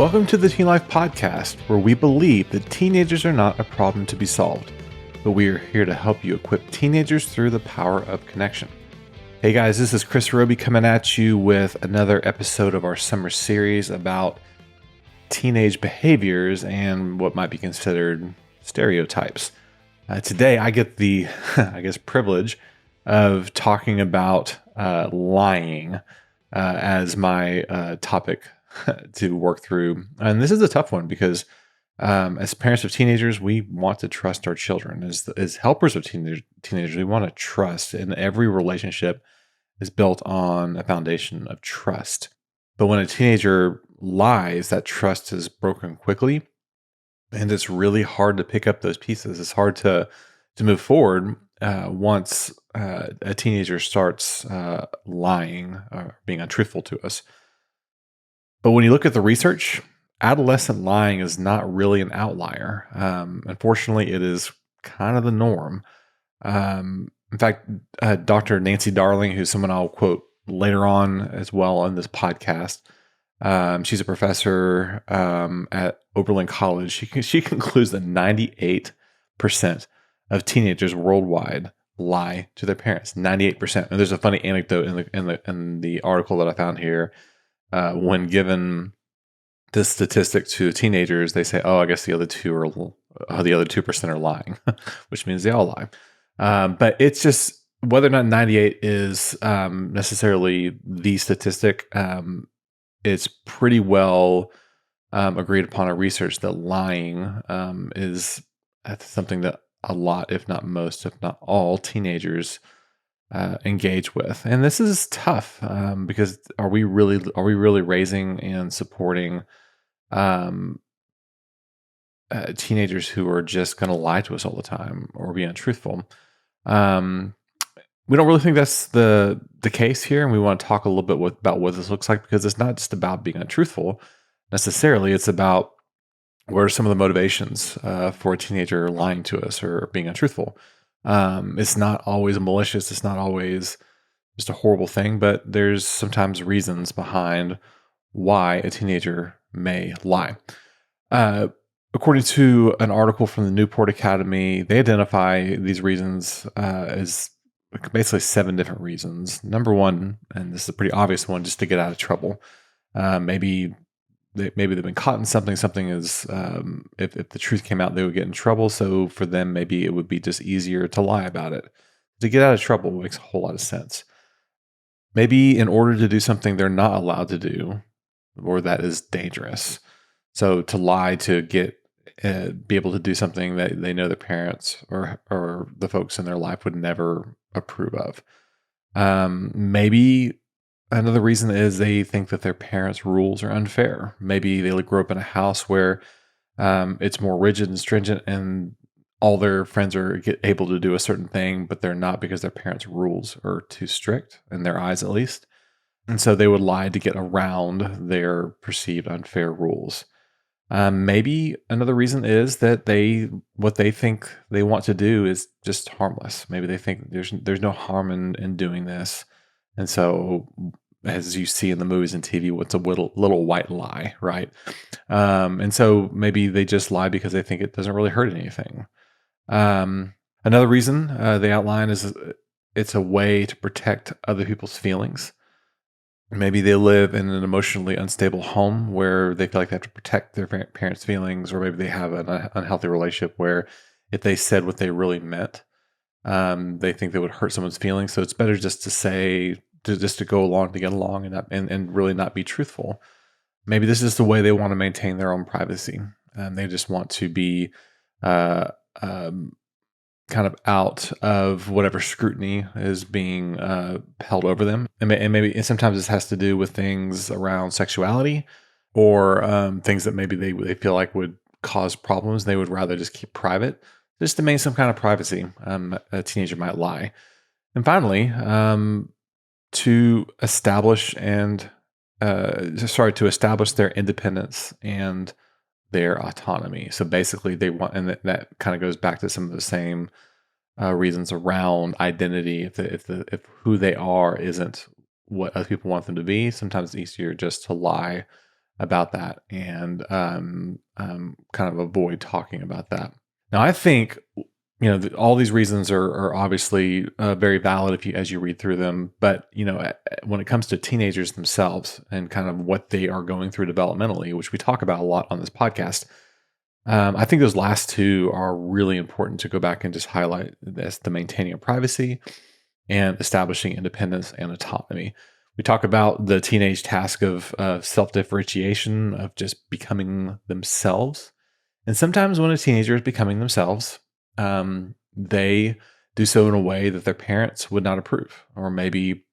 Welcome to the Teen Life Podcast, where we believe that teenagers are not a problem to be solved, but we are here to help you equip teenagers through the power of connection. Hey guys, this is Robey coming at you with another episode of our summer series about teenage behaviors and what might be considered stereotypes. Today I get the, privilege of talking about lying as my topic to work through. And this is a tough one because as parents of teenagers, we want to trust our children. As helpers of teenagers, we want to trust, and every relationship is built on a foundation of trust. But when a teenager lies, that trust is broken quickly, and it's really hard to pick up those pieces. It's hard to move forward once a teenager starts lying or being untruthful to us. But when you look at the research, adolescent lying is not really an outlier. Unfortunately, it is kind of the norm. In fact, Dr. Nancy Darling, who's someone I'll quote later on as well in this podcast, she's a professor at Oberlin College. She concludes that 98% of teenagers worldwide lie to their parents. 98%. And there's a funny anecdote in the article that I found here. When given this statistic to teenagers, they say, "Oh, I guess the other 2% are lying," which means they all lie. But it's just whether or not 98 is necessarily the statistic. It's pretty well agreed upon in research that lying is something that a lot, if not most, if not all, teenagers engage with. And this is tough because are we really raising and supporting teenagers who are just going to lie to us all the time or be untruthful? We don't really think that's the case here, and we want to talk a little bit about what this looks like, because it's not just about being untruthful necessarily. It's about what are some of the motivations for a teenager lying to us or being untruthful. It's not always malicious. It's not always just a horrible thing, but there's sometimes reasons behind why a teenager may lie. According to an article from the Newport Academy, they identify these reasons as basically 7 different reasons. Number one, and this is a pretty obvious one, just to get out of trouble. Maybe they've been caught in something. Something is, if the truth came out, they would get in trouble. So for them, maybe it would be just easier to lie about it. To get out of trouble makes a whole lot of sense. Maybe in order to do something they're not allowed to do, or that is dangerous. So to lie to be able to do something that they know their parents or the folks in their life would never approve of. Maybe another reason is they think that their parents' rules are unfair. Maybe they grew up in a house where it's more rigid and stringent, and all their friends are able to do a certain thing, but they're not because their parents' rules are too strict, in their eyes at least. And so they would lie to get around their perceived unfair rules. Maybe another reason is that what they think they want to do is just harmless. Maybe they think there's no harm in doing this. And so, as you see in the movies and TV, what's a little white lie, right? And so maybe they just lie because they think it doesn't really hurt anything. Another reason they outline is it's a way to protect other people's feelings. Maybe they live in an emotionally unstable home where they feel like they have to protect their parents' feelings, or maybe they have an unhealthy relationship where if they said what they really meant, they think they would hurt someone's feelings. So it's better just to go along to get along and really not be truthful. Maybe this is the way they want to maintain their own privacy. They just want to be kind of out of whatever scrutiny is being held over them. And sometimes this has to do with things around sexuality or things that maybe they feel like would cause problems. They would rather just keep private, just to maintain some kind of privacy. A teenager might lie. And finally, to establish their independence and their autonomy. So basically they want, and that kind of goes back to some of the same reasons around identity. If who they are isn't what other people want them to be, sometimes it's easier just to lie about that and kind of avoid talking about that. Now, I think all these reasons are obviously very valid as you read through them. But when it comes to teenagers themselves and kind of what they are going through developmentally, which we talk about a lot on this podcast, I think those last two are really important to go back and just highlight as the maintaining of privacy and establishing independence and autonomy. We talk about the teenage task of self-differentiation, of just becoming themselves. And sometimes when a teenager is becoming themselves, they do so in a way that their parents would not approve, or maybe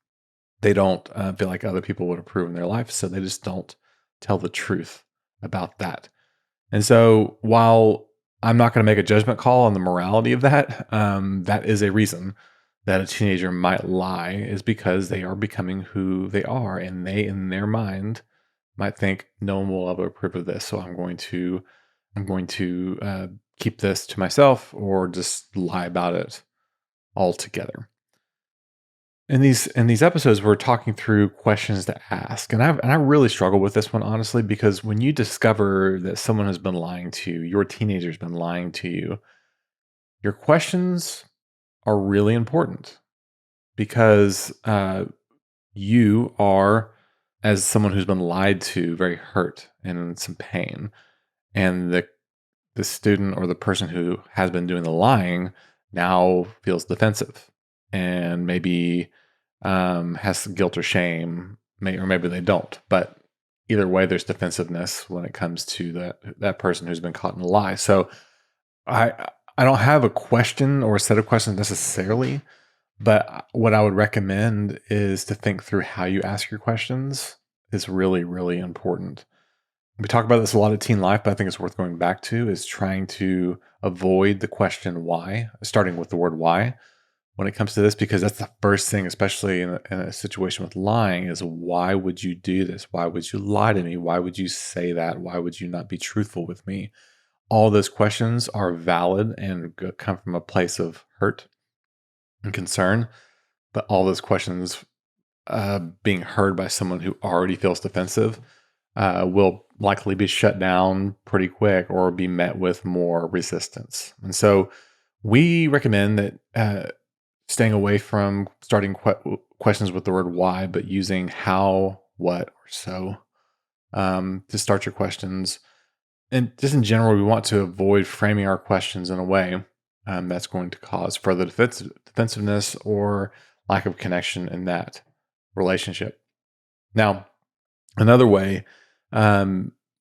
they don't feel like other people would approve in their life, so they just don't tell the truth about that. And so while I'm not going to make a judgment call on the morality of that, that is a reason that a teenager might lie, is because they are becoming who they are, and they, in their mind, might think no one will ever approve of this. So I'm going to keep this to myself, or just lie about it altogether. In these episodes, we're talking through questions to ask, and I really struggle with this one, honestly, because when you discover that someone has been lying to you, your teenager's been lying to you, your questions are really important, because you are, as someone who's been lied to, very hurt and in some pain, and the student or the person who has been doing the lying now feels defensive and maybe has guilt or shame, or maybe they don't. But either way, there's defensiveness when it comes to that person who's been caught in a lie. So I don't have a question or a set of questions necessarily, but what I would recommend is to think through how you ask your questions is really, really important. We talk about this a lot at Teen Life, but I think it's worth going back to, is trying to avoid the question why, starting with the word why when it comes to this, because that's the first thing, especially in a situation with lying, is why would you do this? Why would you lie to me? Why would you say that? Why would you not be truthful with me? All those questions are valid and come from a place of hurt and concern, but all those questions being heard by someone who already feels defensive will likely be shut down pretty quick or be met with more resistance. And so we recommend that staying away from starting questions with the word why, but using how, what, or so to start your questions. And just in general, we want to avoid framing our questions in a way that's going to cause further defensiveness or lack of connection in that relationship. Now, another way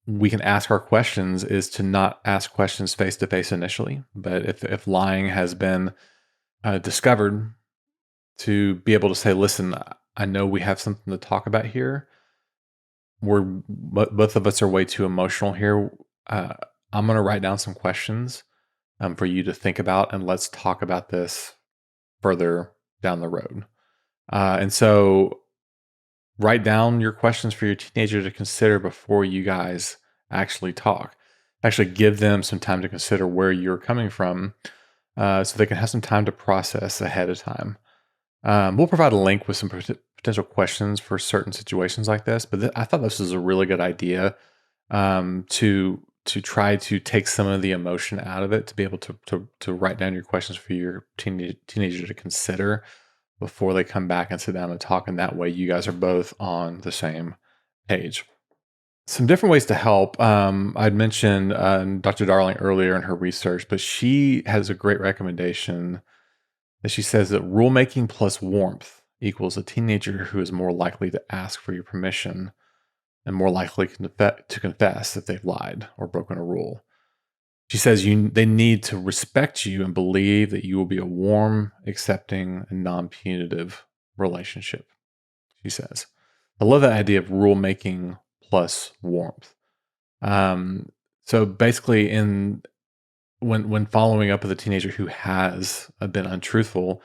we can ask our questions is to not ask questions face to face initially, but if lying has been discovered, to be able to say, listen, I know we have something to talk about here. Both of us are way too emotional here. I'm going to write down some questions for you to think about, and let's talk about this further down the road. And so write down your questions for your teenager to consider before you guys actually talk. Actually give them some time to consider where you're coming from, so they can have some time to process ahead of time. We'll provide a link with some potential questions for certain situations like this, but I thought this was a really good idea to try to take some of the emotion out of it, to be able to write down your questions for your teenager to consider before they come back and sit down and talk, and that way you guys are both on the same page. Some different ways to help. I'd mentioned Dr. Darling earlier in her research, but she has a great recommendation that she says that rulemaking plus warmth equals a teenager who is more likely to ask for your permission and more likely to confess if they've lied or broken a rule. She says they need to respect you and believe that you will be a warm, accepting, and non-punitive relationship, she says. I love that idea of rulemaking plus warmth. So basically, when following up with a teenager who has been untruthful,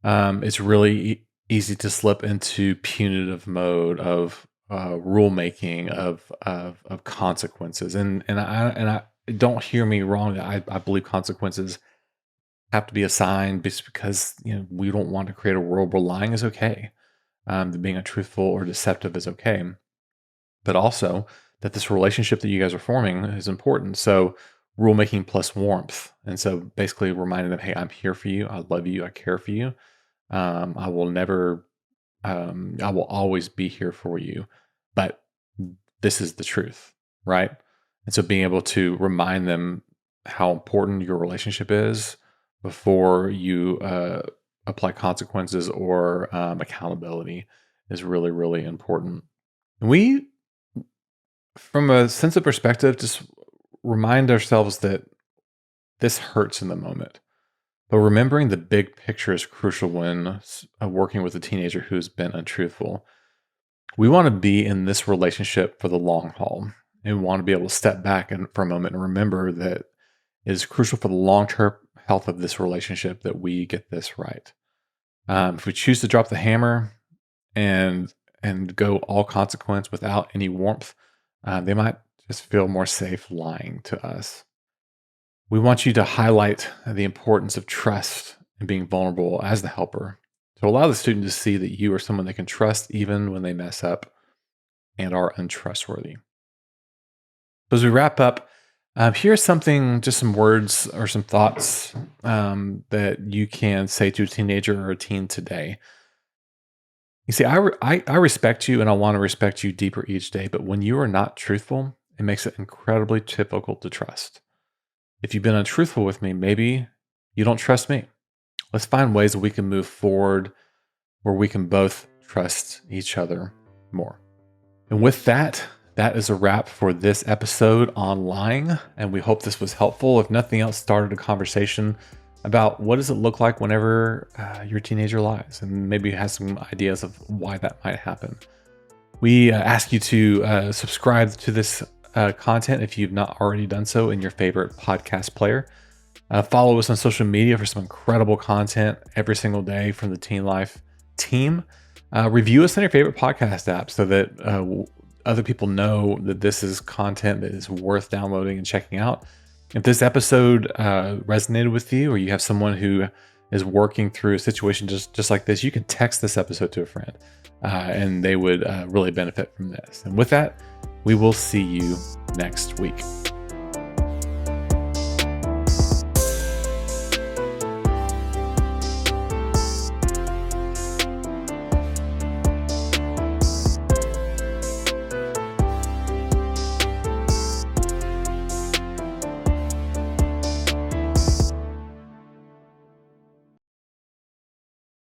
it's really easy to slip into punitive mode of rulemaking, of consequences, and I don't hear me wrong. I believe consequences have to be assigned just because we don't want to create a world where lying is okay, that being untruthful or deceptive is okay. But also that this relationship that you guys are forming is important. So rule making plus warmth. And so basically reminding them, hey, I'm here for you. I love you. I care for you. I will never, I will always be here for you. But this is the truth, right? And so being able to remind them how important your relationship is before you apply consequences or accountability is really, really important. We, from a sense of perspective, just remind ourselves that this hurts in the moment. But remembering the big picture is crucial when working with a teenager who's been untruthful. We want to be in this relationship for the long haul. And we want to be able to step back and for a moment and remember that it is crucial for the long-term health of this relationship that we get this right. If we choose to drop the hammer and go all consequence without any warmth, they might just feel more safe lying to us. We want you to highlight the importance of trust and being vulnerable as the helper to allow the student to see that you are someone they can trust even when they mess up and are untrustworthy. So as we wrap up, here's something, just some words or some thoughts that you can say to a teenager or a teen today. You see, I respect you and I want to respect you deeper each day, but when you are not truthful, it makes it incredibly difficult to trust. If you've been untruthful with me, maybe you don't trust me. Let's find ways that we can move forward where we can both trust each other more. And with that, that is a wrap for this episode on lying. And we hope this was helpful. If nothing else, started a conversation about what does it look like whenever your teenager lies, and maybe has some ideas of why that might happen. We ask you to subscribe to this content if you've not already done so in your favorite podcast player. Follow us on social media for some incredible content every single day from the Teen Life team. Review us on your favorite podcast app so that other people know that this is content that is worth downloading and checking out. If this episode resonated with you, or you have someone who is working through a situation just like this, you can text this episode to a friend and they would really benefit from this. And with that, we will see you next week.